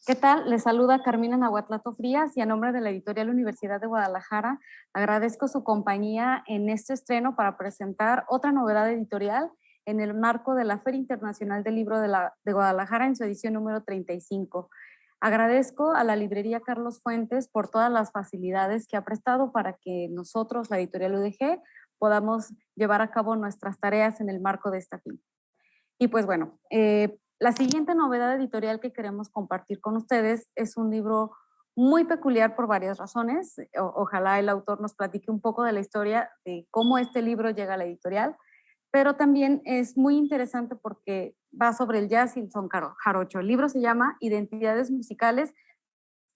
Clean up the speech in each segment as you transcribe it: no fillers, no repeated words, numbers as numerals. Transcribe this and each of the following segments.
¿Qué tal? Les saluda Carmina Nahuatlato Frías y a nombre de la editorial Universidad de Guadalajara agradezco su compañía en este estreno para presentar otra novedad editorial en el marco de la Feria Internacional del Libro de Guadalajara en su edición número 35. Agradezco a la librería Carlos Fuentes por todas las facilidades que ha prestado para que nosotros, la editorial UDG, podamos llevar a cabo nuestras tareas en el marco de esta fin. Y pues bueno, la siguiente novedad editorial que queremos compartir con ustedes es un libro muy peculiar por varias razones. Ojalá el autor nos platique un poco de la historia de cómo este libro llega a la editorial, pero también es muy interesante porque va sobre el jazz y el son jarocho. El libro se llama Identidades musicales,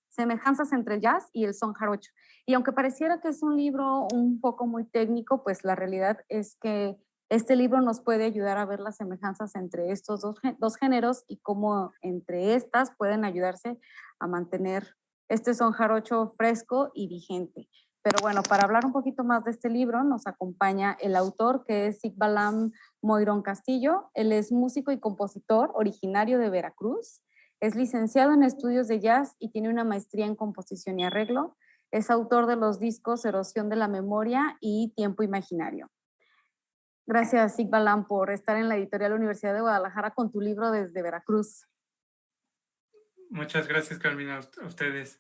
semejanzas entre el jazz y el son jarocho. Y aunque pareciera que es un libro un poco muy técnico, pues la realidad es que este libro nos puede ayudar a ver las semejanzas entre estos dos géneros y cómo entre estas pueden ayudarse a mantener este son jarocho fresco y vigente. Pero bueno, para hablar un poquito más de este libro nos acompaña el autor, que es Iqbalam Moirón Castillo. Él es músico y compositor originario de Veracruz. Es licenciado en estudios de jazz y tiene una maestría en composición y arreglo. Es autor de los discos Erosión de la Memoria y Tiempo Imaginario. Gracias, Iqbalam, por estar en la editorial Universidad de Guadalajara con tu libro desde Veracruz. Muchas gracias, Carmina, a ustedes.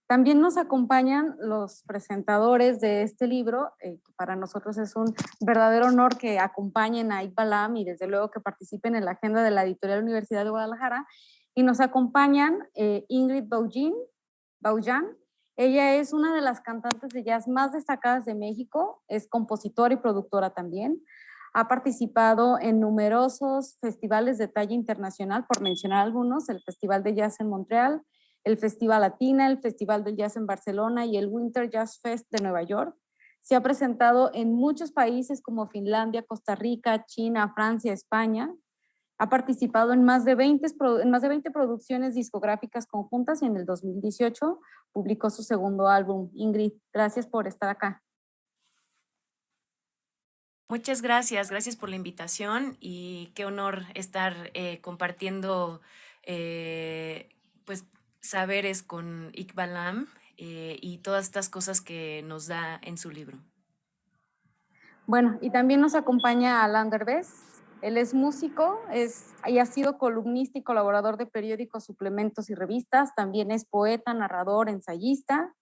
También nos acompañan los presentadores de este libro. Para nosotros es un verdadero honor que acompañen a Iqbalam y desde luego que participen en la agenda de la editorial Universidad de Guadalajara. Y nos acompañan Ingrid Baujan. Ella es una de las cantantes de jazz más destacadas de México, es compositora y productora también. Ha participado en numerosos festivales de talla internacional, por mencionar algunos, el Festival de Jazz en Montreal, el Festival Latina, el Festival del Jazz en Barcelona y el Winter Jazz Fest de Nueva York. Se ha presentado en muchos países como Finlandia, Costa Rica, China, Francia, España. Ha participado en más de 20 producciones discográficas conjuntas y en el 2018 publicó su segundo álbum. Ingrid, gracias por estar acá. Muchas gracias, gracias por la invitación y qué honor estar compartiendo pues saberes con Iqbalam y todas estas cosas que nos da en su libro. Bueno, y también nos acompaña Alan Derbez. Él es músico y ha sido columnista y colaborador de periódicos, suplementos y revistas. También es poeta, narrador, ensayista.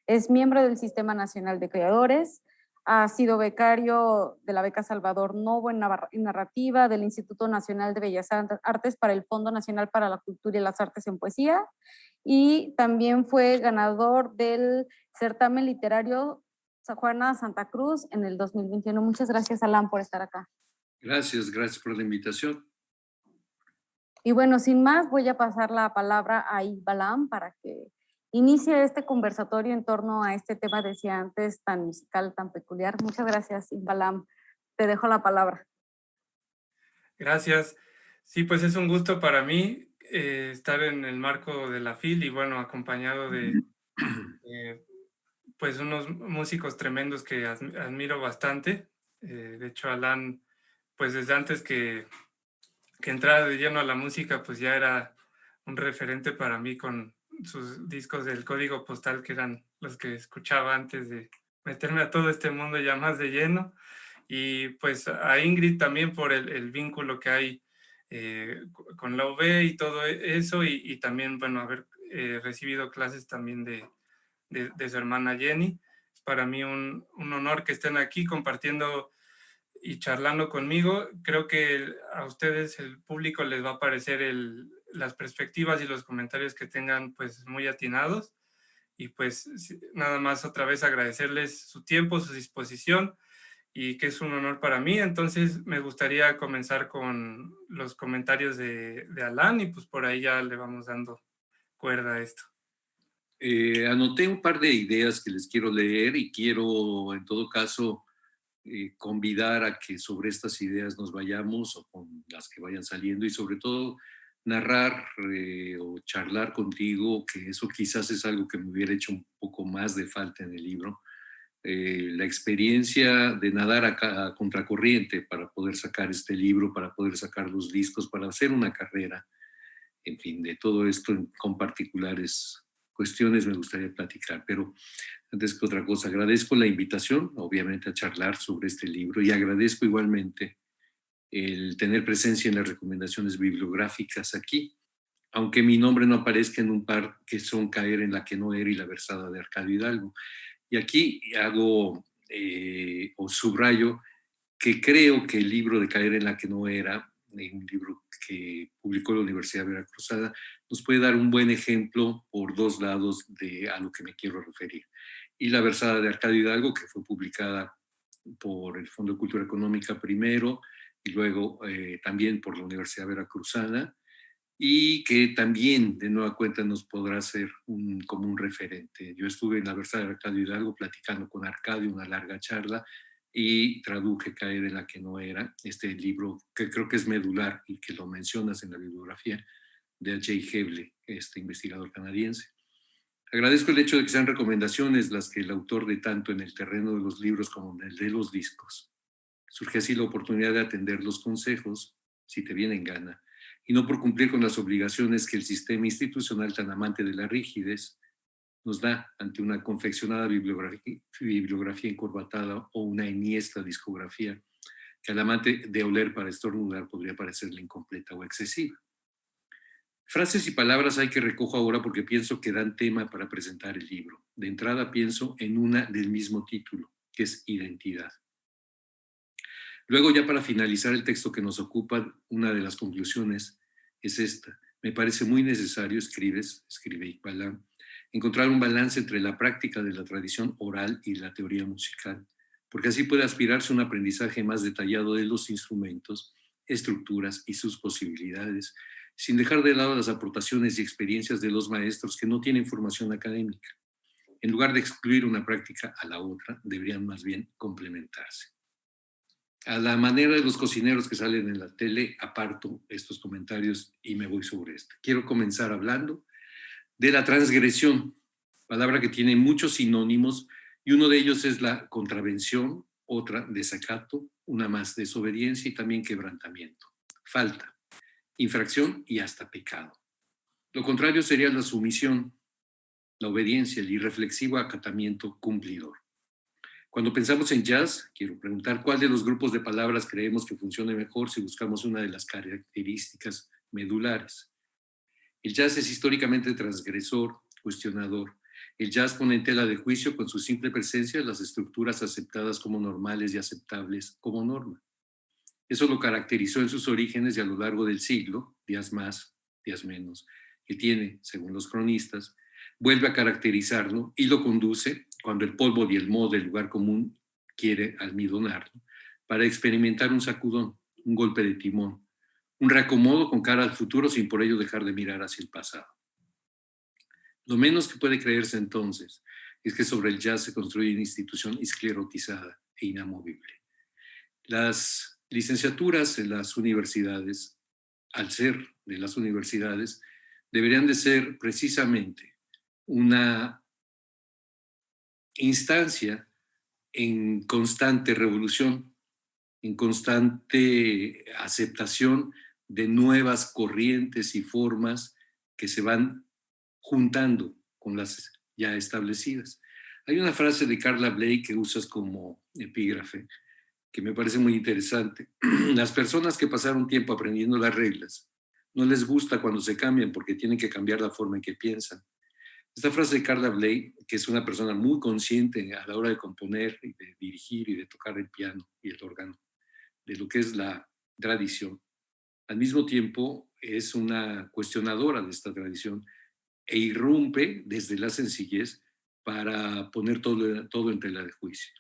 Es miembro del Sistema Nacional de Creadores. Ha sido becario de la Beca Salvador Novo en narrativa del Instituto Nacional de Bellas Artes para el Fondo Nacional para la Cultura y las Artes en Poesía. Y también fue ganador del certamen literario Juana Santa Cruz en el 2021. Muchas gracias, Alan, por estar acá. Gracias por la invitación. Y bueno, sin más, voy a pasar la palabra a Iqbalam para que inicie este conversatorio en torno a este tema, decía antes, tan musical, tan peculiar. Muchas gracias, Iqbalam. Te dejo la palabra. Gracias. Sí, pues es un gusto para mí estar en el marco de la FIL y bueno, acompañado de pues unos músicos tremendos que admiro bastante. De hecho, Alan, pues desde antes que entrara de lleno a la música, pues ya era un referente para mí con sus discos del Código Postal, que eran los que escuchaba antes de meterme a todo este mundo ya más de lleno. Y pues a Ingrid también por el vínculo que hay con la UB y todo eso, y también, bueno, haber recibido clases también de su hermana Jenny. Es para mí un honor que estén aquí compartiendo y charlando conmigo. Creo que a ustedes, el público, les va a parecer las perspectivas y los comentarios que tengan pues muy atinados. Y pues nada más otra vez agradecerles su tiempo, su disposición y que es un honor para mí. Entonces me gustaría comenzar con los comentarios de Alan y pues por ahí ya le vamos dando cuerda a esto. Anoté un par de ideas que les quiero leer y quiero en todo caso convidar a que sobre estas ideas nos vayamos o con las que vayan saliendo y sobre todo narrar o charlar contigo, que eso quizás es algo que me hubiera hecho un poco más de falta en el libro, la experiencia de nadar a contracorriente para poder sacar este libro, para poder sacar los discos, para hacer una carrera en fin, de todo esto con particulares cuestiones me gustaría platicar, pero antes que otra cosa, agradezco la invitación, obviamente, a charlar sobre este libro y agradezco igualmente el tener presencia en las recomendaciones bibliográficas aquí, aunque mi nombre no aparezca en un par que son Caer en la que no era y La versada de Arcadio Hidalgo. Y aquí hago o subrayo que creo que el libro de Caer en la que no era, un libro que publicó la Universidad Veracruzana, nos puede dar un buen ejemplo por dos lados de a lo que me quiero referir. Y La versada de Arcadio Hidalgo, que fue publicada por el Fondo de Cultura Económica primero y luego también por la Universidad Veracruzana, y que también de nueva cuenta nos podrá ser como un referente. Yo estuve en La versada de Arcadio Hidalgo platicando con Arcadio una larga charla y traduje Caer en la que no era, este libro que creo que es medular y que lo mencionas en la bibliografía de Jay Heble, este investigador canadiense. Agradezco el hecho de que sean recomendaciones las que el autor de tanto en el terreno de los libros como en el de los discos. Surge así la oportunidad de atender los consejos, si te viene en gana, y no por cumplir con las obligaciones que el sistema institucional tan amante de la rigidez nos da ante una confeccionada bibliografía encorbatada o una enhiesta discografía que al amante de oler para estornudar podría parecerle incompleta o excesiva. Frases y palabras hay que recojo ahora porque pienso que dan tema para presentar el libro. De entrada pienso en una del mismo título, que es Identidad. Luego, ya para finalizar el texto que nos ocupa, una de las conclusiones es esta. Me parece muy necesario, escribe Iqbal Lam, encontrar un balance entre la práctica de la tradición oral y la teoría musical, porque así puede aspirarse a un aprendizaje más detallado de los instrumentos, estructuras y sus posibilidades, sin dejar de lado las aportaciones y experiencias de los maestros que no tienen formación académica. En lugar de excluir una práctica a la otra, deberían más bien complementarse. A la manera de los cocineros que salen en la tele, aparto estos comentarios y me voy sobre esto. Quiero comenzar hablando de la transgresión, palabra que tiene muchos sinónimos y uno de ellos es la contravención, otra desacato, una más desobediencia y también quebrantamiento, falta, infracción y hasta pecado. Lo contrario sería la sumisión, la obediencia, el irreflexivo acatamiento cumplidor. Cuando pensamos en jazz, quiero preguntar cuál de los grupos de palabras creemos que funcione mejor si buscamos una de las características medulares. El jazz es históricamente transgresor, cuestionador. El jazz pone en tela de juicio con su simple presencia las estructuras aceptadas como normales y aceptables como norma. Eso lo caracterizó en sus orígenes y a lo largo del siglo, días más, días menos, que tiene, según los cronistas, vuelve a caracterizarlo y lo conduce, cuando el polvo y el moho del lugar común quiere almidonarlo, para experimentar un sacudón, un golpe de timón, un reacomodo con cara al futuro sin por ello dejar de mirar hacia el pasado. Lo menos que puede creerse entonces es que sobre el jazz se construye una institución esclerotizada e inamovible. Las licenciaturas en las universidades, al ser de las universidades, deberían de ser precisamente una instancia en constante revolución, en constante aceptación de nuevas corrientes y formas que se van juntando con las ya establecidas. Hay una frase de Carla Bley que usas como epígrafe que me parece muy interesante. Las personas que pasaron tiempo aprendiendo las reglas no les gusta cuando se cambian porque tienen que cambiar la forma en que piensan. Esta frase de Carla Bley, que es una persona muy consciente a la hora de componer y de dirigir y de tocar el piano y el órgano, de lo que es la tradición, al mismo tiempo es una cuestionadora de esta tradición e irrumpe desde la sencillez para poner todo en tela de juicio.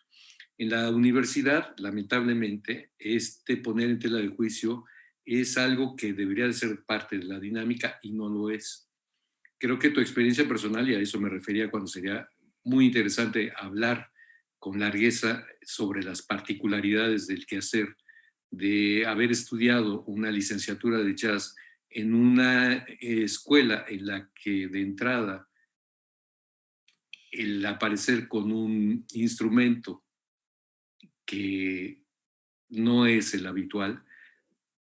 En la universidad, lamentablemente, este poner en tela de juicio es algo que debería de ser parte de la dinámica y no lo es. Creo que tu experiencia personal, y a eso me refería cuando sería muy interesante hablar con largueza sobre las particularidades del quehacer, de haber estudiado una licenciatura de jazz en una escuela en la que de entrada el aparecer con un instrumento que no es el habitual,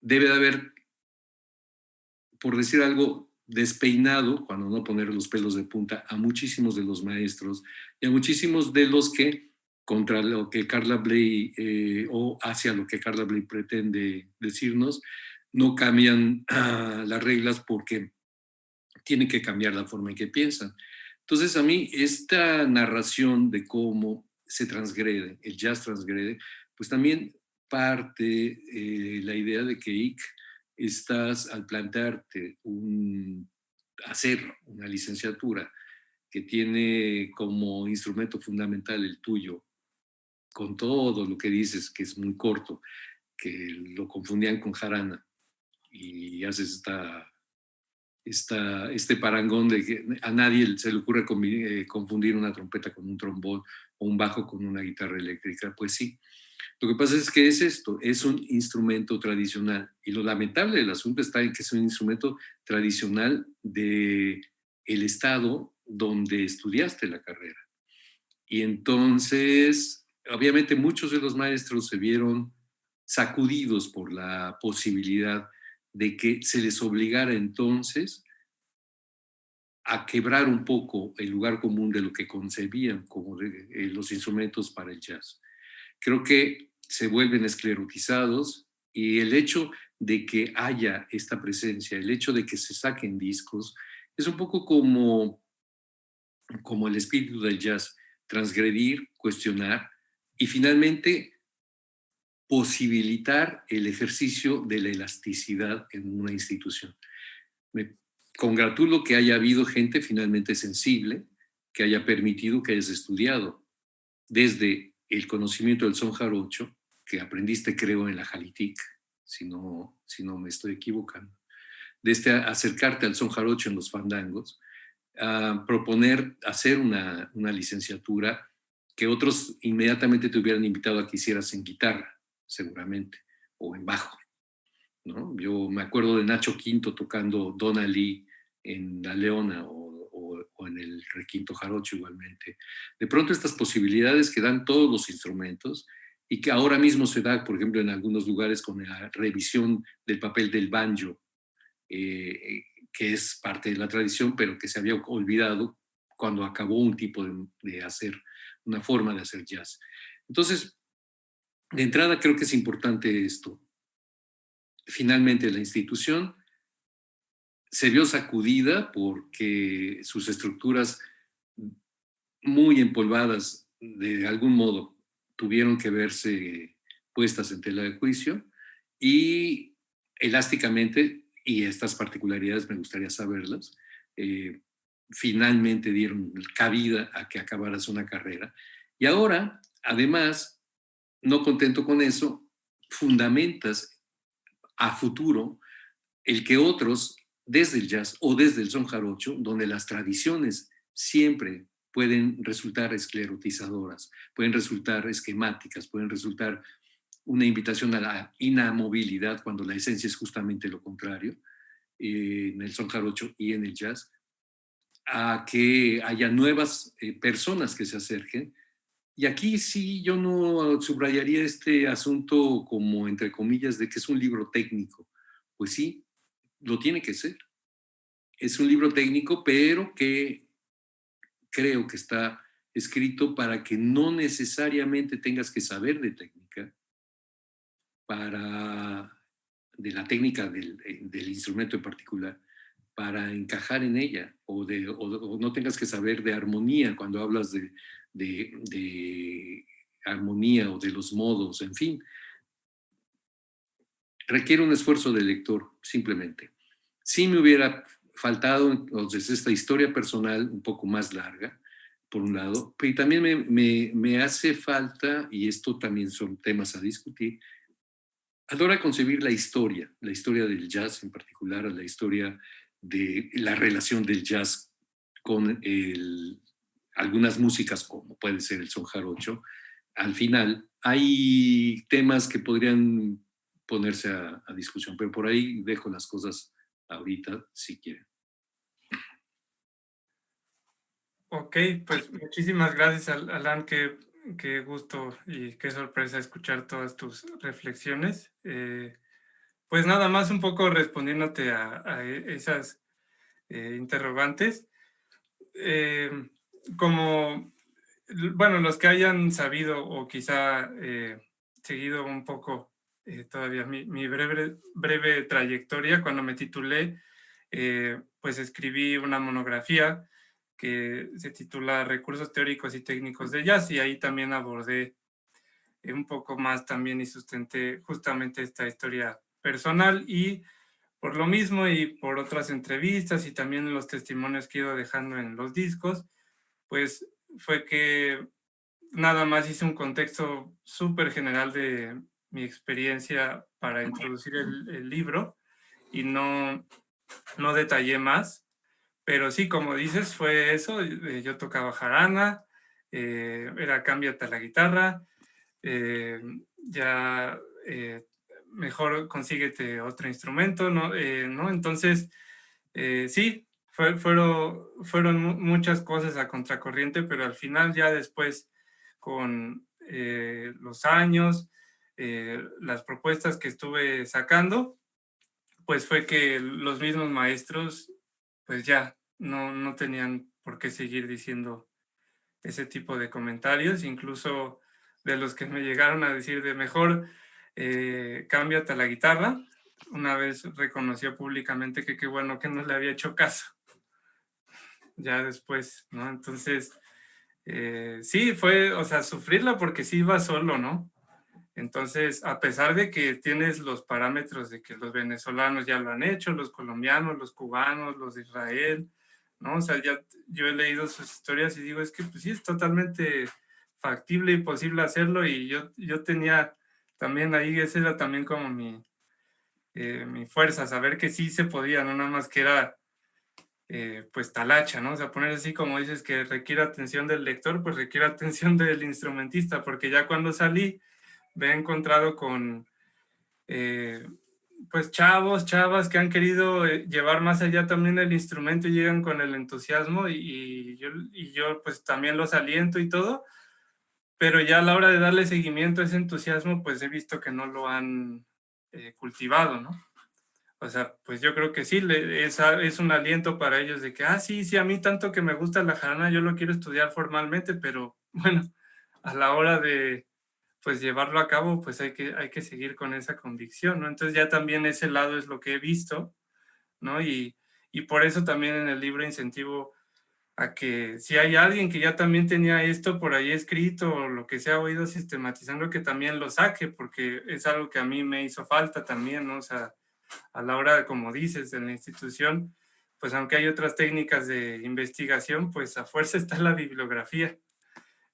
debe de haber, por decir algo, despeinado, cuando no poner los pelos de punta, a muchísimos de los maestros y a muchísimos de los que, contra lo que Carla Bley, o hacia lo que Carla Bley pretende decirnos, no cambian las reglas porque tienen que cambiar la forma en que piensan. Entonces, a mí, esta narración de cómo se transgrede, el jazz transgrede, pues también parte la idea de que Ike, estás al plantearte hacer una licenciatura que tiene como instrumento fundamental el tuyo, con todo lo que dices, que es muy corto, que lo confundían con jarana, y haces este parangón de que a nadie se le ocurre confundir una trompeta con un trombón o un bajo con una guitarra eléctrica. Pues sí. Lo que pasa es que es esto, es un instrumento tradicional, y lo lamentable del asunto está en que es un instrumento tradicional del estado donde estudiaste la carrera. Y entonces, obviamente muchos de los maestros se vieron sacudidos por la posibilidad de que se les obligara entonces a quebrar un poco el lugar común de lo que concebían como los instrumentos para el jazz. Creo que se vuelven esclerotizados, y el hecho de que haya esta presencia, el hecho de que se saquen discos, es un poco como el espíritu del jazz: transgredir, cuestionar y finalmente posibilitar el ejercicio de la elasticidad en una institución. Me congratulo que haya habido gente finalmente sensible, que haya permitido que hayas estudiado desde el conocimiento del son jarocho, que aprendiste, creo, en la Jalitic, si no me estoy equivocando, desde acercarte al son jarocho en los fandangos, a proponer hacer una licenciatura que otros inmediatamente te hubieran invitado a que hicieras en guitarra, seguramente, o en bajo, ¿no? Yo me acuerdo de Nacho Quinto tocando Donna Lee en La Leona, o en el requinto jarocho igualmente. De pronto, estas posibilidades que dan todos los instrumentos, y que ahora mismo se da, por ejemplo, en algunos lugares con la revisión del papel del banjo, que es parte de la tradición, pero que se había olvidado cuando acabó un tipo de hacer, una forma de hacer jazz. Entonces, de entrada, creo que es importante esto. Finalmente, la institución se vio sacudida porque sus estructuras muy empolvadas, de algún modo, tuvieron que verse puestas en tela de juicio, y elásticamente, y estas particularidades me gustaría saberlas, finalmente dieron cabida a que acabaras una carrera. Y ahora, además, no contento con eso, fundamentas a futuro el que otros, desde el jazz o desde el son jarocho, donde las tradiciones siempre pueden resultar esclerotizadoras, pueden resultar esquemáticas, pueden resultar una invitación a la inamovilidad, cuando la esencia es justamente lo contrario, en el son jarocho y en el jazz, a que haya nuevas personas que se acerquen. Y aquí sí yo no subrayaría este asunto como, entre comillas, de que es un libro técnico. Pues sí, lo tiene que ser. Es un libro técnico, pero que creo que está escrito para que no necesariamente tengas que saber de técnica, de la técnica del instrumento en particular, para encajar en ella, o no tengas que saber de armonía cuando hablas de armonía o de los modos, en fin. Requiere un esfuerzo del lector, simplemente. Si me hubiera faltado entonces esta historia personal un poco más larga, por un lado, pero también me hace falta, y esto también son temas a discutir, a la hora de concebir la historia del jazz en particular, la historia de la relación del jazz con algunas músicas, como puede ser el son jarocho. Al final hay temas que podrían ponerse a discusión, pero por ahí dejo las cosas ahorita, si quieren. Ok, pues muchísimas gracias, Alan. Qué gusto y qué sorpresa escuchar todas tus reflexiones. Pues nada más, un poco respondiéndote a esas interrogantes. Eh, como, bueno, los que hayan sabido o quizá seguido un poco todavía mi breve trayectoria, cuando me titulé, pues escribí una monografía que se titula Recursos teóricos y técnicos de jazz, y ahí también abordé un poco más también y sustenté justamente esta historia personal, y por lo mismo y por otras entrevistas y también los testimonios que he ido dejando en los discos, pues fue que nada más hice un contexto súper general de mi experiencia para introducir el libro, y no detallé más. Pero sí, como dices, fue eso. Yo tocaba jarana, era cámbiate la guitarra, eh, ya mejor consíguete otro instrumento, ¿no? ¿No? Entonces, sí, fueron muchas cosas a contracorriente, pero al final ya después, con los años, las propuestas que estuve sacando, pues fue que los mismos maestros, pues ya no tenían por qué seguir diciendo ese tipo de comentarios, incluso de los que me llegaron a decir de mejor cámbiate a la guitarra. Una vez reconoció públicamente que qué bueno que no le había hecho caso, ya después, ¿no? Entonces, sí, fue, o sea, sufrirla porque sí iba solo, ¿no? Entonces, a pesar de que tienes los parámetros de que los venezolanos ya lo han hecho, los colombianos, los cubanos, los de Israel, ¿no? O sea, ya yo he leído sus historias y digo, es que pues sí, es totalmente factible y posible hacerlo, y yo tenía también ahí, ese era también como mi fuerza, saber que sí se podía, no nada más que era pues talacha, ¿no? O sea, poner así como dices que requiere atención del lector, pues requiere atención del instrumentista, porque ya cuando salí me he encontrado con eh, pues chavas que han querido llevar más allá también el instrumento y llegan con el entusiasmo, y yo pues también los aliento y todo, pero ya a la hora de darle seguimiento a ese entusiasmo, pues he visto que no lo han cultivado, ¿no? O sea, pues yo creo que sí, es un aliento para ellos de que, sí, sí, a mí tanto que me gusta la jarana, yo lo quiero estudiar formalmente, pero bueno, a la hora de pues llevarlo a cabo, pues hay que seguir con esa convicción, ¿no? Entonces ya también ese lado es lo que he visto, ¿no? Y por eso también en el libro incentivo a que si hay alguien que ya también tenía esto por ahí escrito o lo que se ha oído sistematizando, que también lo saque, porque es algo que a mí me hizo falta también, ¿no? O sea, a la hora, como dices, de la institución, pues aunque hay otras técnicas de investigación, pues a fuerza está la bibliografía.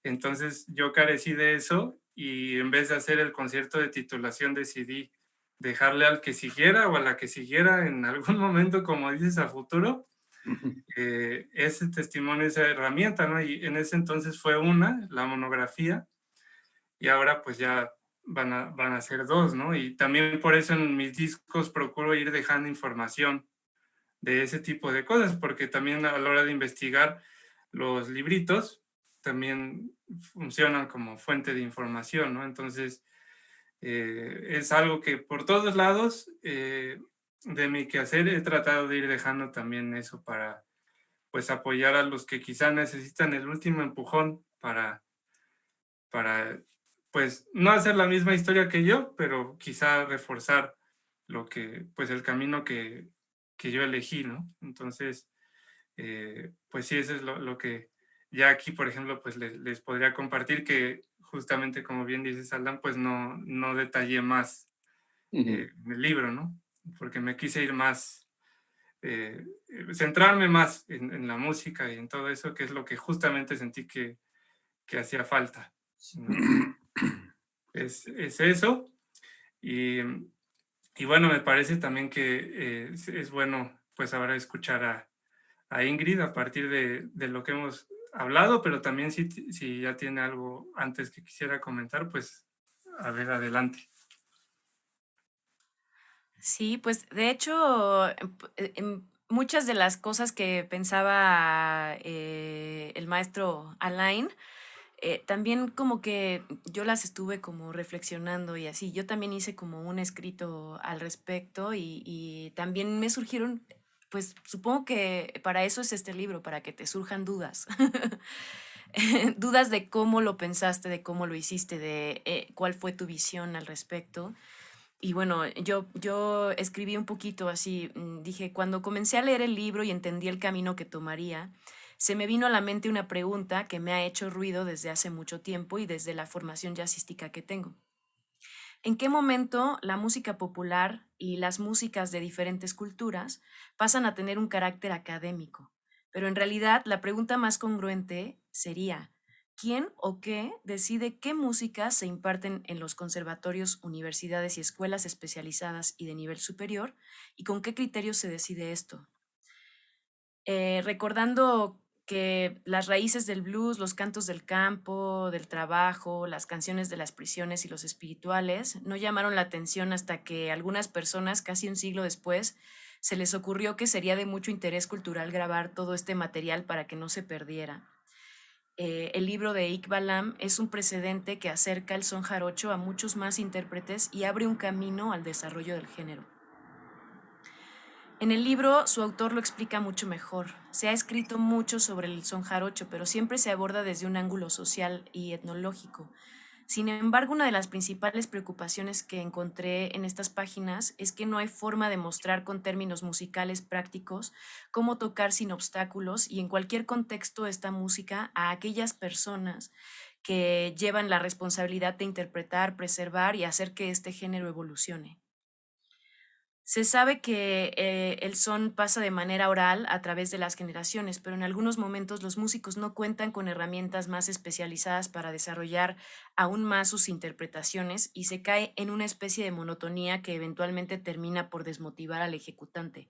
Entonces yo carecí de eso, y en vez de hacer el concierto de titulación decidí dejarle al que siguiera o a la que siguiera en algún momento, como dices, a futuro, ese testimonio, esa herramienta, ¿no? Y en ese entonces fue la monografía, y ahora pues ya van a ser dos, ¿no? Y también por eso en mis discos procuro ir dejando información de ese tipo de cosas, porque también a la hora de investigar, los libritos también funcionan como fuente de información, ¿no? Entonces, es algo que por todos lados de mi quehacer he tratado de ir dejando también eso para, pues, apoyar a los que quizá necesitan el último empujón para, pues, no hacer la misma historia que yo, pero quizá reforzar pues, el camino que yo elegí, ¿no? Entonces, pues sí, eso es lo que ya aquí, por ejemplo, pues les podría compartir, que justamente como bien dices, Alan, pues no detallé más en el libro, ¿no? Porque me quise ir más, centrarme más en la música y en todo eso, que es lo que justamente sentí que hacía falta, ¿no? Es eso. Y, y bueno, me parece también que es bueno pues ahora escuchar a Ingrid a partir de lo que hemos hablado, pero también si ya tiene algo antes que quisiera comentar, pues a ver, adelante. Sí, pues de hecho, muchas de las cosas que pensaba el maestro Alain, también como que yo las estuve como reflexionando y así. Yo también hice como un escrito al respecto y también me surgieron pues supongo que para eso es este libro, para que te surjan dudas. Dudas de cómo lo pensaste, de cómo lo hiciste, de cuál fue tu visión al respecto. Y bueno, yo escribí un poquito así, dije, cuando comencé a leer el libro y entendí el camino que tomaría, se me vino a la mente una pregunta que me ha hecho ruido desde hace mucho tiempo y desde la formación jazzística que tengo. ¿En qué momento la música popular y las músicas de diferentes culturas pasan a tener un carácter académico? Pero en realidad la pregunta más congruente sería, ¿quién o qué decide qué músicas se imparten en los conservatorios, universidades y escuelas especializadas y de nivel superior? ¿Y con qué criterios se decide esto? Recordando que las raíces del blues, los cantos del campo, del trabajo, las canciones de las prisiones y los espirituales no llamaron la atención hasta que algunas personas, casi un siglo después, se les ocurrió que sería de mucho interés cultural grabar todo este material para que no se perdiera. El libro de Iqbal Lam es un precedente que acerca el son jarocho a muchos más intérpretes y abre un camino al desarrollo del género. En el libro, su autor lo explica mucho mejor. Se ha escrito mucho sobre el son jarocho, pero siempre se aborda desde un ángulo social y etnológico. Sin embargo, una de las principales preocupaciones que encontré en estas páginas es que no hay forma de mostrar con términos musicales prácticos cómo tocar sin obstáculos y en cualquier contexto esta música a aquellas personas que llevan la responsabilidad de interpretar, preservar y hacer que este género evolucione. Se sabe que el son pasa de manera oral a través de las generaciones, pero en algunos momentos los músicos no cuentan con herramientas más especializadas para desarrollar aún más sus interpretaciones y se cae en una especie de monotonía que eventualmente termina por desmotivar al ejecutante.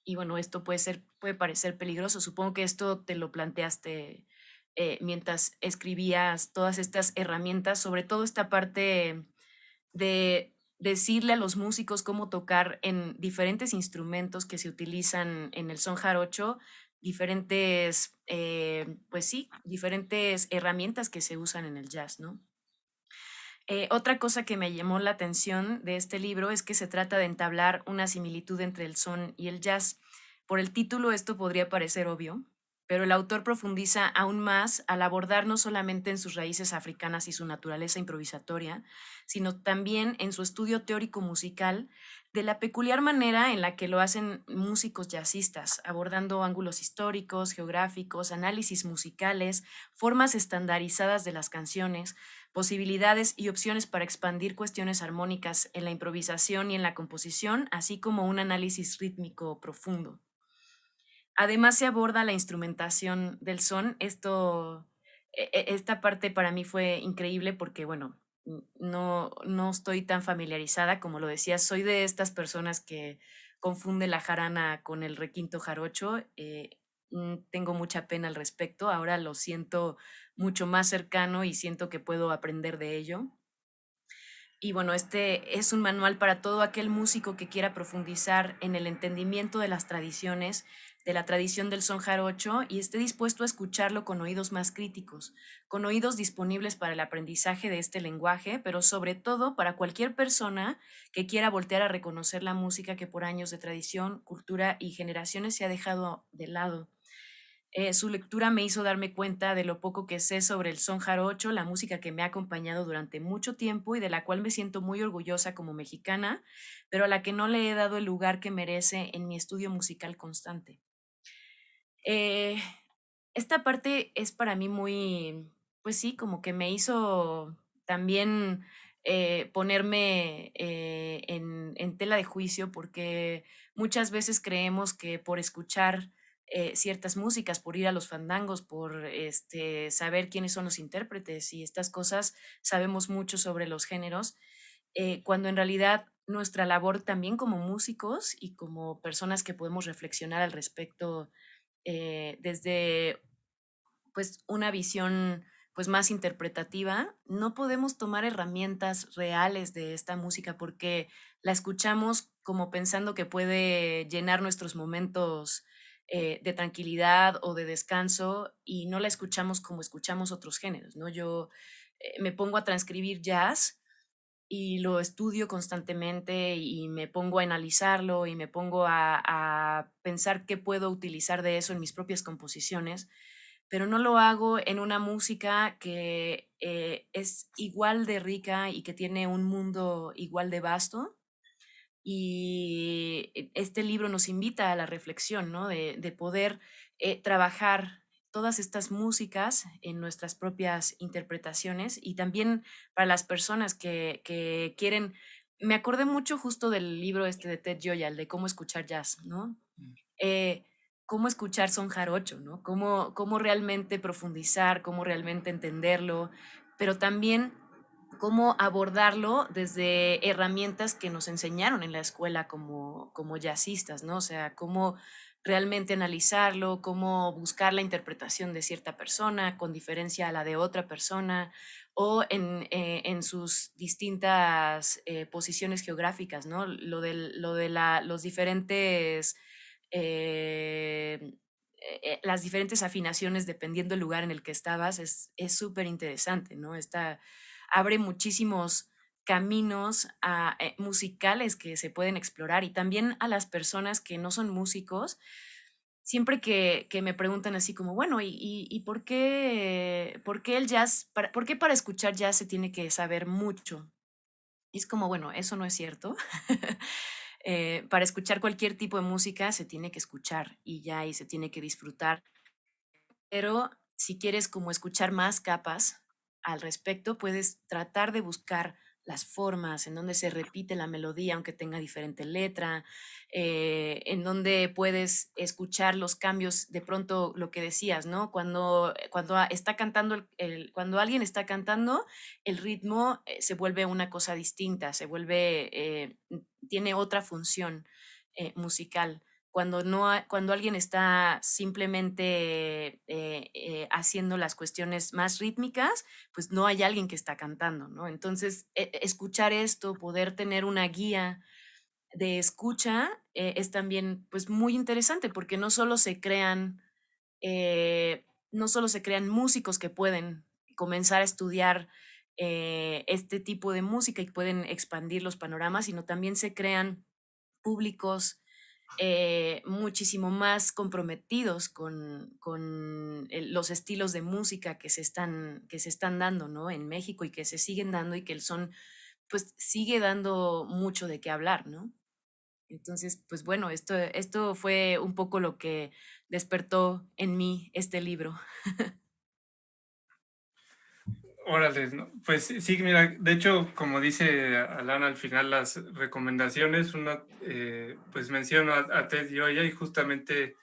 Y bueno, esto puede parecer peligroso. Supongo que esto te lo planteaste mientras escribías todas estas herramientas, sobre todo esta parte de decirle a los músicos cómo tocar en diferentes instrumentos que se utilizan en el son jarocho, diferentes, pues sí, diferentes herramientas que se usan en el jazz, ¿no? Otra cosa que me llamó la atención de este libro es que se trata de entablar una similitud entre el son y el jazz. Por el título esto podría parecer obvio, pero el autor profundiza aún más al abordar no solamente en sus raíces africanas y su naturaleza improvisatoria, sino también en su estudio teórico musical de la peculiar manera en la que lo hacen músicos jazzistas, abordando ángulos históricos, geográficos, análisis musicales, formas estandarizadas de las canciones, posibilidades y opciones para expandir cuestiones armónicas en la improvisación y en la composición, así como un análisis rítmico profundo. Además se aborda la instrumentación del son. Esta parte para mí fue increíble porque, bueno, no estoy tan familiarizada, como lo decía, soy de estas personas que confunde la jarana con el requinto jarocho. Tengo mucha pena al respecto, ahora lo siento mucho más cercano y siento que puedo aprender de ello. Y bueno, este es un manual para todo aquel músico que quiera profundizar en el entendimiento de las tradiciones, de la tradición del son jarocho y esté dispuesto a escucharlo con oídos más críticos, con oídos disponibles para el aprendizaje de este lenguaje, pero sobre todo para cualquier persona que quiera voltear a reconocer la música que por años de tradición, cultura y generaciones se ha dejado de lado. Su lectura me hizo darme cuenta de lo poco que sé sobre el son jarocho, la música que me ha acompañado durante mucho tiempo y de la cual me siento muy orgullosa como mexicana, pero a la que no le he dado el lugar que merece en mi estudio musical constante. Eh, Esta parte es para mí muy, pues sí, como que me hizo también ponerme en tela de juicio porque muchas veces creemos que por escuchar ciertas músicas, por ir a los fandangos, por saber quiénes son los intérpretes y estas cosas, sabemos mucho sobre los géneros, cuando en realidad nuestra labor también como músicos y como personas que podemos reflexionar al respecto desde pues una visión pues más interpretativa, no podemos tomar herramientas reales de esta música porque la escuchamos como pensando que puede llenar nuestros momentos de tranquilidad o de descanso y no la escuchamos como escuchamos otros géneros, ¿no? Yo me pongo a transcribir jazz y lo estudio constantemente y me pongo a analizarlo y me pongo a pensar qué puedo utilizar de eso en mis propias composiciones, pero no lo hago en una música que es igual de rica y que tiene un mundo igual de vasto. Y este libro nos invita a la reflexión, ¿no? De poder trabajar todas estas músicas en nuestras propias interpretaciones y también para las personas que quieren. Me acordé mucho justo del libro este de Ted Gioia, el de cómo escuchar jazz, ¿no? Eh, cómo escuchar son jarocho, ¿no? Cómo realmente profundizar, cómo realmente entenderlo, pero también cómo abordarlo desde herramientas que nos enseñaron en la escuela como jazzistas, ¿no? O sea, cómo realmente analizarlo, cómo buscar la interpretación de cierta persona con diferencia a la de otra persona o en sus distintas posiciones geográficas, ¿no? Los diferentes, eh, las diferentes afinaciones dependiendo del lugar en el que estabas es súper interesante, ¿no? Abre muchísimos caminos musicales que se pueden explorar y también a las personas que no son músicos, siempre que me preguntan así como, bueno, ¿y por qué el jazz, por qué para escuchar jazz se tiene que saber mucho? Y es como, bueno, eso no es cierto. Para escuchar cualquier tipo de música se tiene que escuchar y ya, y se tiene que disfrutar. Pero si quieres como escuchar más capas al respecto, puedes tratar de buscar las formas en donde se repite la melodía, aunque tenga diferente letra, en donde puedes escuchar los cambios, de pronto lo que decías, ¿no? Está cantando, cuando alguien está cantando, el ritmo se vuelve una cosa distinta, tiene otra función musical cuando, no, cuando alguien está simplemente haciendo las cuestiones más rítmicas, pues no hay alguien que está cantando, ¿no? Entonces, escuchar esto, poder tener una guía de escucha es también pues muy interesante porque no solo se crean músicos que pueden comenzar a estudiar este tipo de música y pueden expandir los panoramas, sino también se crean públicos muchísimo más comprometidos con los estilos de música que se están dando, ¿no? En México y que se siguen dando y que el son, pues sigue dando mucho de qué hablar, ¿no? Entonces, pues bueno, esto fue un poco lo que despertó en mí este libro. Órale, ¿no? Pues sí, sí, mira, de hecho, como dice Alan al final, las recomendaciones, pues menciono a Ted Gioia y justamente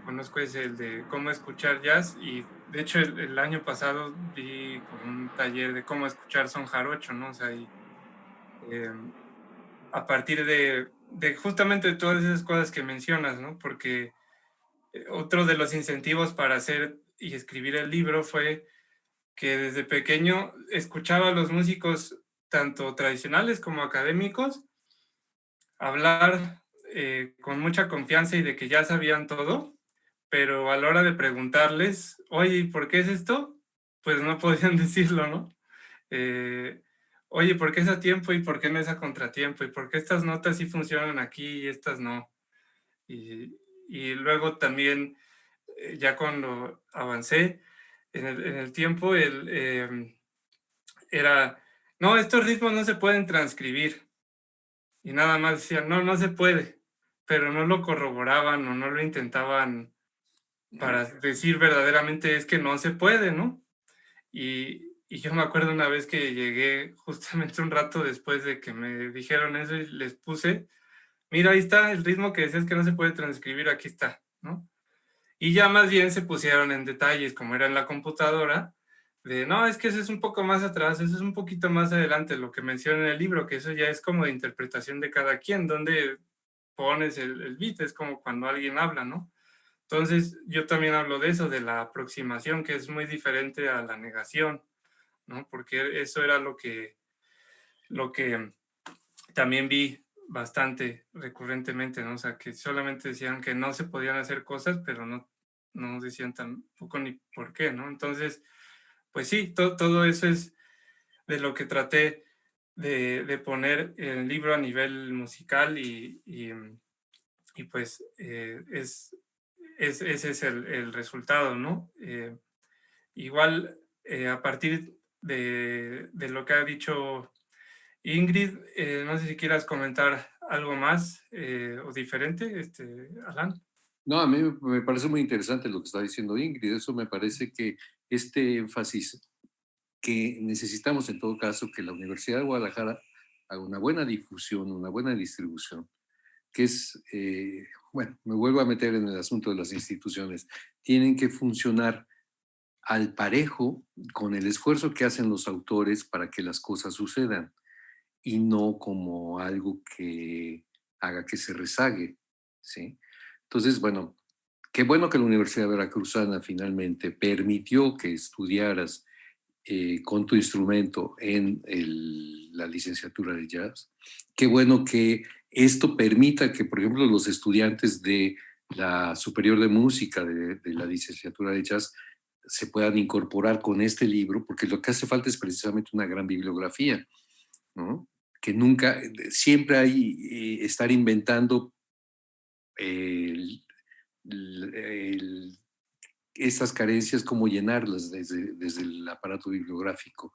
conozco ese, el de cómo escuchar jazz, y de hecho el año pasado vi como un taller de cómo escuchar son jarocho, ¿no? O sea, eh, a partir de justamente todas esas cosas que mencionas, ¿no? Porque otro de los incentivos para hacer y escribir el libro fue que desde pequeño escuchaba a los músicos, tanto tradicionales como académicos, hablar con mucha confianza y de que ya sabían todo, pero a la hora de preguntarles, oye, ¿por qué es esto? Pues no podían decirlo, ¿no? Eh, Oye, ¿por qué es a tiempo y por qué no es a contratiempo? ¿Y por qué estas notas sí funcionan aquí y estas no? Y luego también, ya cuando avancé en el tiempo, era, no, estos ritmos no se pueden transcribir. Y nada más decían, no, no se puede, pero no lo corroboraban o no lo intentaban para decir verdaderamente es que no se puede, ¿no? Y yo me acuerdo una vez que llegué justamente un rato después de que me dijeron eso y les puse, mira, ahí está el ritmo que decías que no se puede transcribir, aquí está, ¿no? Y ya más bien se pusieron en detalles, como era en la computadora, de no, es que eso es un poco más atrás, eso es un poquito más adelante, lo que menciona en el libro, que eso ya es como de interpretación de cada quien, donde pones el beat, es como cuando alguien habla, ¿no? Entonces, yo también hablo de eso, de la aproximación, que es muy diferente a la negación, ¿no? Porque eso era lo que también vi bastante recurrentemente, ¿no? O sea, que solamente decían que no se podían hacer cosas, pero no decían tampoco ni por qué, ¿no? Entonces, pues sí, todo eso es de lo que traté de poner el libro a nivel musical y pues ese es el resultado, ¿no? Igual, a partir de lo que ha dicho Ingrid, no sé si quieras comentar algo más o diferente, Alan. No, a mí me parece muy interesante lo que está diciendo Ingrid. Eso me parece que este énfasis que necesitamos en todo caso que la Universidad de Guadalajara haga una buena difusión, una buena distribución, que es, bueno, me vuelvo a meter en el asunto de las instituciones, tienen que funcionar al parejo con el esfuerzo que hacen los autores para que las cosas sucedan y no como algo que haga que se rezague, ¿sí? Entonces, bueno, qué bueno que la Universidad Veracruzana finalmente permitió que estudiaras con tu instrumento en la licenciatura de jazz. Qué bueno que esto permita que, por ejemplo, los estudiantes de la Superior de Música de la licenciatura de jazz se puedan incorporar con este libro, porque lo que hace falta es precisamente una gran bibliografía, ¿no? Que nunca, siempre hay estar inventando el, el, estas carencias, cómo llenarlas desde el aparato bibliográfico.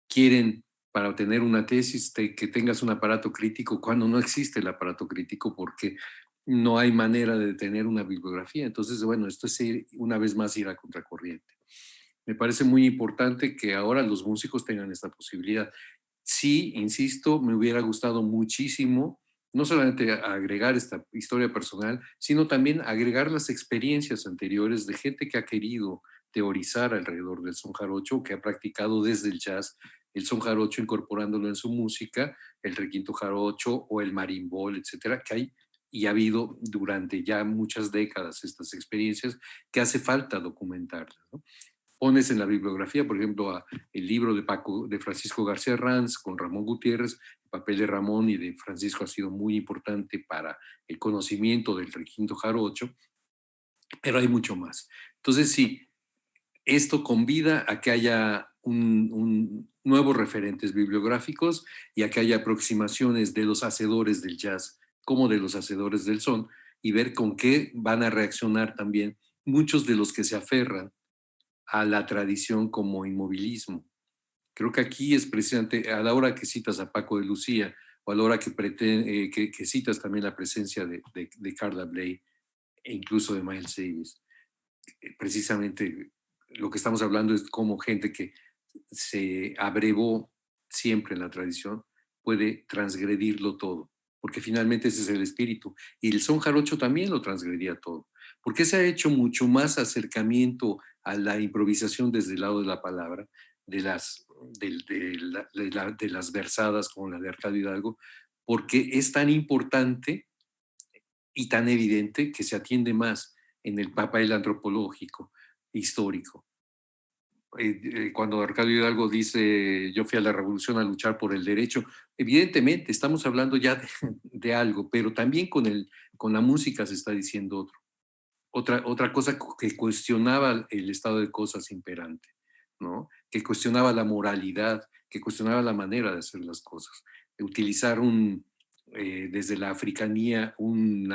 Quieren para obtener una tesis que tengas un aparato crítico cuando no existe el aparato crítico porque no hay manera de tener una bibliografía. Entonces, bueno, esto es una vez más ir a contracorriente. Me parece muy importante que ahora los músicos tengan esta posibilidad. Sí, insisto, me hubiera gustado muchísimo no solamente agregar esta historia personal, sino también agregar las experiencias anteriores de gente que ha querido teorizar alrededor del son jarocho, que ha practicado desde el jazz el son jarocho incorporándolo en su música, el requinto jarocho o el marimbol, etcétera, que hay y ha habido durante ya muchas décadas estas experiencias que hace falta documentarlas, ¿no? Pones en la bibliografía, por ejemplo, el libro de Francisco García Ranz con Ramón Gutiérrez. El papel de Ramón y de Francisco ha sido muy importante para el conocimiento del requinto jarocho, pero hay mucho más. Entonces, sí, esto convida a que haya nuevos referentes bibliográficos y a que haya aproximaciones de los hacedores del jazz como de los hacedores del son y ver con qué van a reaccionar también muchos de los que se aferran a la tradición como inmovilismo. Creo que aquí es precisamente a la hora que citas a Paco de Lucía o a la hora que citas también la presencia de Carla Bley e incluso de Miles Davis. Precisamente lo que estamos hablando es cómo gente que se abrevó siempre en la tradición puede transgredirlo todo, porque finalmente ese es el espíritu. Y el son jarocho también lo transgredía todo, porque se ha hecho mucho más acercamiento a la improvisación desde el lado de la palabra, de las versadas como la de Arcadio Hidalgo, porque es tan importante y tan evidente que se atiende más en el papel antropológico, histórico. Cuando Arcadio Hidalgo dice, yo fui a la revolución a luchar por el derecho, evidentemente estamos hablando ya de algo, pero también con la música se está diciendo otra cosa que cuestionaba el estado de cosas imperante, ¿no? Que cuestionaba la moralidad, que cuestionaba la manera de hacer las cosas. Utilizar desde la africanía un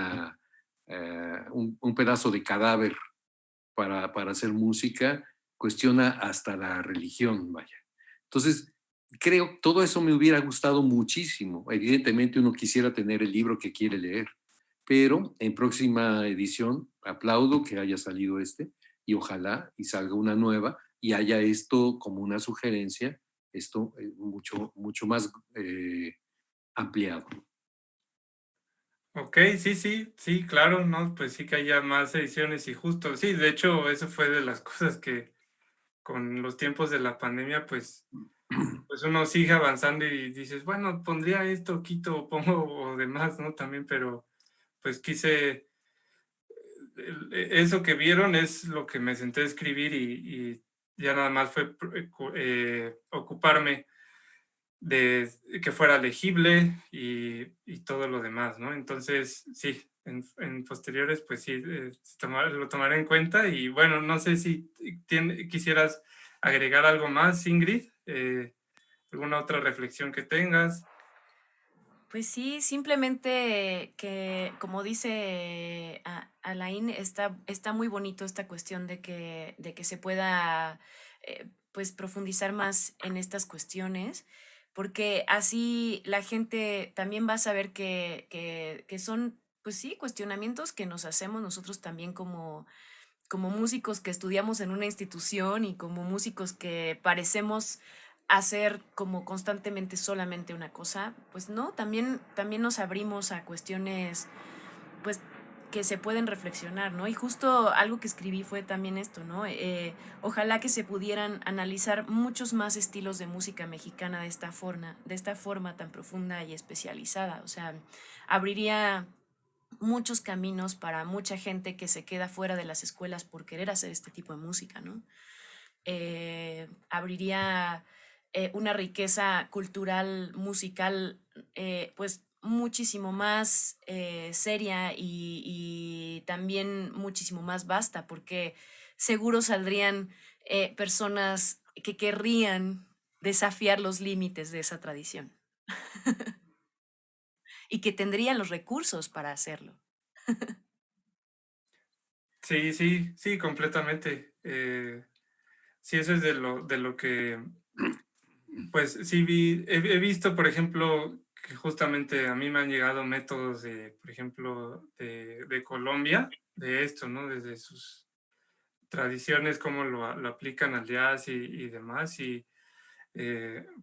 pedazo de cadáver para hacer música, cuestiona hasta la religión, vaya. Entonces, creo, todo eso me hubiera gustado muchísimo. Evidentemente uno quisiera tener el libro que quiere leer, pero en próxima edición aplaudo que haya salido y ojalá y salga una nueva y haya esto como una sugerencia, esto mucho más ampliado. Ok, sí, claro, ¿no? Pues sí que haya más ediciones y justo, sí, de hecho, eso fue de las cosas que con los tiempos de la pandemia, pues uno sigue avanzando y dices, bueno, pondría esto, quito, pongo o demás, ¿no? También, pero pues quise, eso que vieron es lo que me senté a escribir y ya nada más fue ocuparme de que fuera legible y todo lo demás, ¿no? Entonces, sí, en posteriores, pues sí, lo tomaré en cuenta y bueno, no sé si quisieras agregar algo más, Ingrid. ¿Alguna otra reflexión que tengas? Pues sí, simplemente que, como dice Alain, está muy bonito esta cuestión de que se pueda pues profundizar más en estas cuestiones, porque así la gente también va a saber que son, pues sí, cuestionamientos que nos hacemos nosotros también como músicos que estudiamos en una institución y como músicos que parecemos hacer como constantemente solamente una cosa, pues no, también nos abrimos a cuestiones pues que se pueden reflexionar, ¿no? Y justo algo que escribí fue también esto, ¿no? Ojalá que se pudieran analizar muchos más estilos de música mexicana de esta forma tan profunda y especializada, o sea, abriría muchos caminos para mucha gente que se queda fuera de las escuelas por querer hacer este tipo de música, ¿no? Abriría una riqueza cultural, musical, pues muchísimo más seria y también muchísimo más vasta, porque seguro saldrían personas que querrían desafiar los límites de esa tradición y que tendrían los recursos para hacerlo. Sí, sí, sí, completamente. Sí, eso es de lo que, pues sí he visto, por ejemplo, que justamente a mí me han llegado métodos de, por ejemplo, de Colombia, de esto, ¿no? Desde sus tradiciones, cómo lo aplican al jazz y demás. Y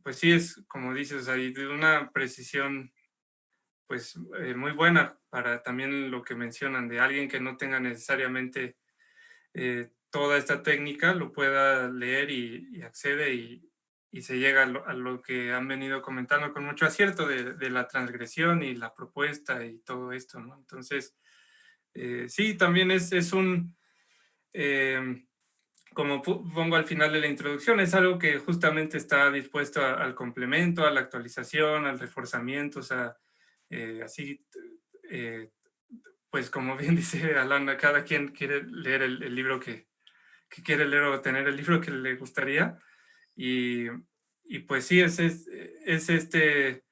pues sí, es como dices, ahí de una precisión, pues muy buena para también lo que mencionan, de alguien que no tenga necesariamente toda esta técnica, lo pueda leer y accede y se llega a lo que han venido comentando con mucho acierto de la transgresión y la propuesta y todo esto, ¿no? Entonces, sí, también es un, eh, como pongo al final de la introducción, es algo que justamente está dispuesto al complemento, a la actualización, al reforzamiento, o sea, así, eh, pues como bien dice Alana, cada quien quiere leer el libro que quiere leer o tener el libro que le gustaría. Y, y pues sí, es este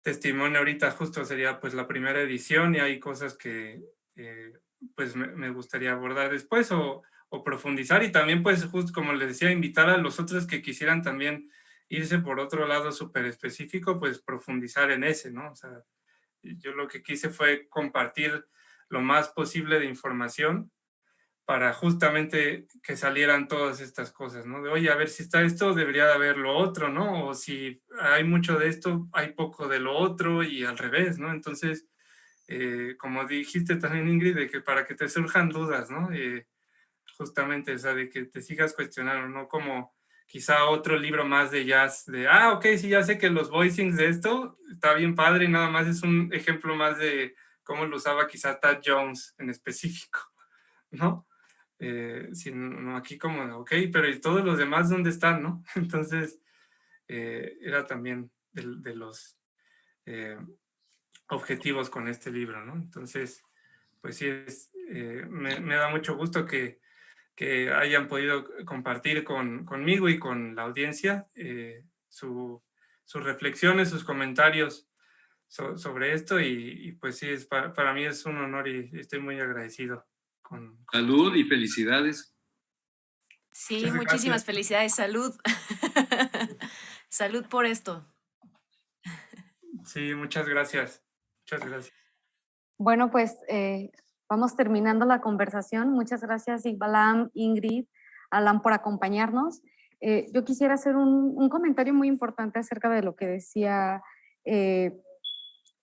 testimonio ahorita justo sería pues la primera edición y hay cosas que eh, pues me gustaría abordar después o profundizar y también pues justo como les decía, invitar a los otros que quisieran también irse por otro lado súper específico, pues profundizar en ese, ¿no? O sea, yo lo que quise fue compartir lo más posible de información para justamente que salieran todas estas cosas, ¿no? De, oye, a ver si está esto, debería de haber lo otro, ¿no? O si hay mucho de esto, hay poco de lo otro y al revés, ¿no? Entonces, como dijiste también, Ingrid, de que para que te surjan dudas, ¿no? Justamente, o sea, de que te sigas cuestionando, ¿no? Como quizá otro libro más de jazz, de, ok, sí, ya sé que los voicings de esto está bien padre y nada más es un ejemplo más de cómo lo usaba quizá Tad Jones en específico, ¿no? Sino aquí como, ok, pero ¿y todos los demás dónde están, no? Entonces, era también de los eh, objetivos con este libro, ¿no? Entonces, pues sí, me da mucho gusto que hayan podido compartir conmigo y con la audiencia sus reflexiones, sus comentarios sobre esto y pues sí, para mí es un honor y estoy muy agradecido con Salud y felicidades. Sí, muchas gracias. muchísimas felicidades, salud. Salud por esto. Sí, muchas gracias. Muchas gracias. Bueno, pues vamos terminando la conversación. Muchas gracias, Igbalam, Ingrid, Alan, por acompañarnos. Yo quisiera hacer un comentario muy importante acerca de lo que decía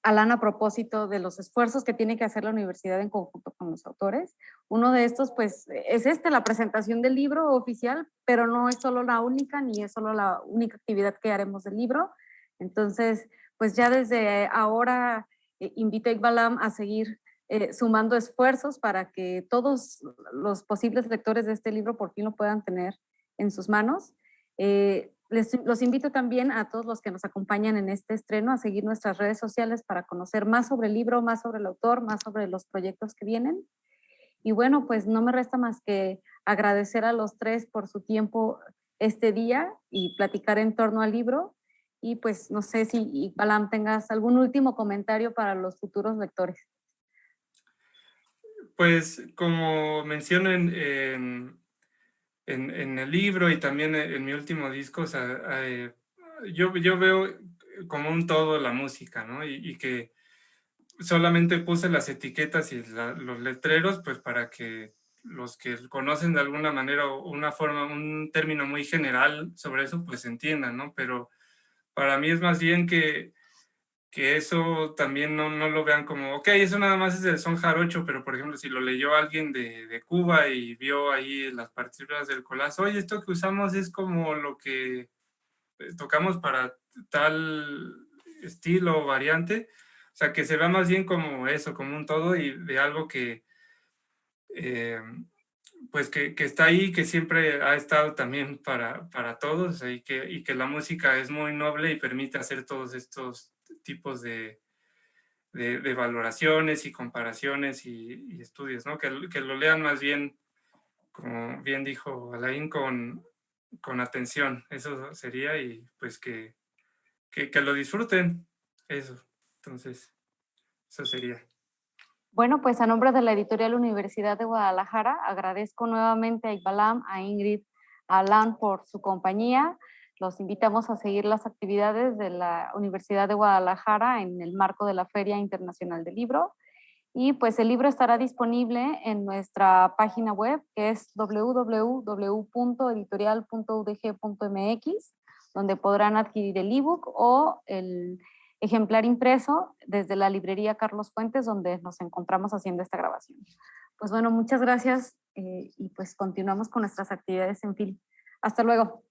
Alan a propósito de los esfuerzos que tiene que hacer la universidad en conjunto con los autores. Uno de estos, pues, es la presentación del libro oficial, pero no es solo la única, ni es solo la única actividad que haremos del libro. Entonces, pues ya desde ahora invito a Igbalam a seguir sumando esfuerzos para que todos los posibles lectores de este libro por fin lo puedan tener en sus manos. Los invito también a todos los que nos acompañan en este estreno a seguir nuestras redes sociales para conocer más sobre el libro, más sobre el autor, más sobre los proyectos que vienen. Y bueno, pues no me resta más que agradecer a los tres por su tiempo este día y platicar en torno al libro. Y pues no sé si Iqbalam tengas algún último comentario para los futuros lectores. Pues como menciono en el libro y también en mi último disco, o sea, yo veo como un todo la música, ¿no? Y que solamente puse las etiquetas y los letreros, pues para que los que conocen de alguna manera o una forma, un término muy general sobre eso, pues entiendan, ¿no? Pero para mí es más bien que eso también no lo vean como, ok, eso nada más es el son jarocho, pero por ejemplo, si lo leyó alguien de Cuba y vio ahí las partituras del colás, oye, esto que usamos es como lo que tocamos para tal estilo o variante, o sea, que se vea más bien como eso, como un todo y de algo que, eh, pues que está ahí, que siempre ha estado también para todos y que la música es muy noble y permite hacer todos estos tipos de valoraciones y comparaciones y estudios, ¿no? Que lo lean más bien, como bien dijo Alain, con atención, eso sería, y pues que lo disfruten, eso. Entonces, eso sería. Bueno, pues a nombre de la Editorial Universidad de Guadalajara, agradezco nuevamente a Iqbalam, a Ingrid, a Alan por su compañía. Los invitamos a seguir las actividades de la Universidad de Guadalajara en el marco de la Feria Internacional del Libro. Y pues el libro estará disponible en nuestra página web, que es www.editorial.udg.mx, donde podrán adquirir el ebook o el ejemplar impreso desde la librería Carlos Fuentes, donde nos encontramos haciendo esta grabación. Pues bueno, muchas gracias y pues continuamos con nuestras actividades en FIL. Hasta luego.